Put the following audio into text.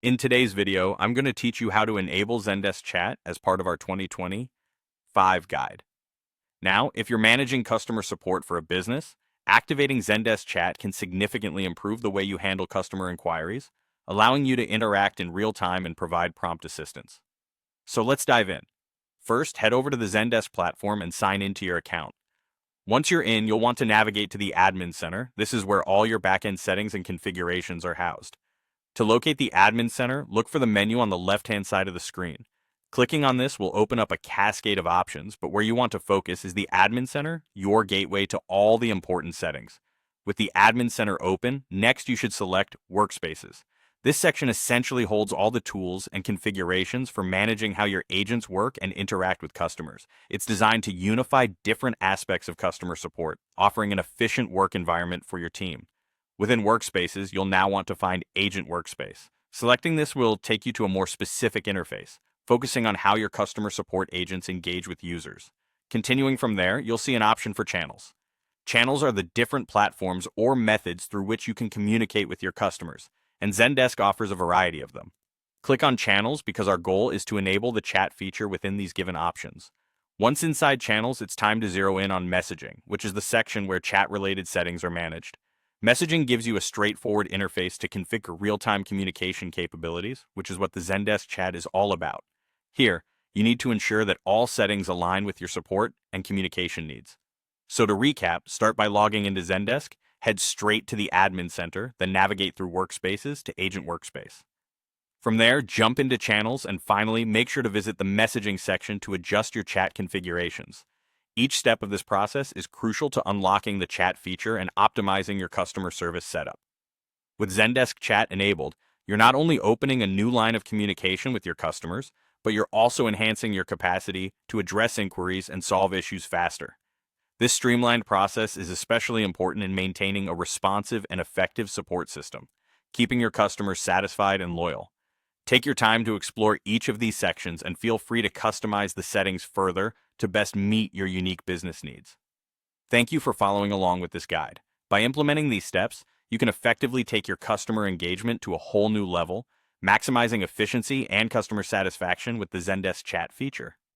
In today's video, I'm going to teach you how to enable Zendesk Chat as part of our 2025 guide. Now, if you're managing customer support for a business, activating Zendesk Chat can significantly improve the way you handle customer inquiries, allowing you to interact in real time and provide prompt assistance. So let's dive in. First, head over to the Zendesk platform and sign into your account. Once you're in, you'll want to navigate to the Admin Center. This is where all your backend settings and configurations are housed. To locate the Admin Center, look for the menu on the left-hand side of the screen. Clicking on this will open up a cascade of options, but where you want to focus is the Admin Center, your gateway to all the important settings. With the Admin Center open, next you should select Workspaces. This section essentially holds all the tools and configurations for managing how your agents work and interact with customers. It's designed to unify different aspects of customer support, offering an efficient work environment for your team. Within Workspaces, you'll now want to find Agent Workspace. Selecting this will take you to a more specific interface, focusing on how your customer support agents engage with users. Continuing from there, you'll see an option for channels. Channels are the different platforms or methods through which you can communicate with your customers, and Zendesk offers a variety of them. Click on Channels because our goal is to enable the chat feature within these given options. Once inside Channels, it's time to zero in on Messaging, which is the section where chat-related settings are managed. Messaging gives you a straightforward interface to configure real-time communication capabilities, which is what the Zendesk Chat is all about. Here, you need to ensure that all settings align with your support and communication needs. So to recap, start by logging into Zendesk, head straight to the Admin Center, then navigate through Workspaces to Agent Workspace. From there, jump into Channels, and finally, make sure to visit the Messaging section to adjust your chat configurations. Each step of this process is crucial to unlocking the chat feature and optimizing your customer service setup. With Zendesk Chat enabled, you're not only opening a new line of communication with your customers, but you're also enhancing your capacity to address inquiries and solve issues faster. This streamlined process is especially important in maintaining a responsive and effective support system, keeping your customers satisfied and loyal. Take your time to explore each of these sections and feel free to customize the settings further to best meet your unique business needs. Thank you for following along with this guide. By implementing these steps, you can effectively take your customer engagement to a whole new level, maximizing efficiency and customer satisfaction with the Zendesk Chat feature.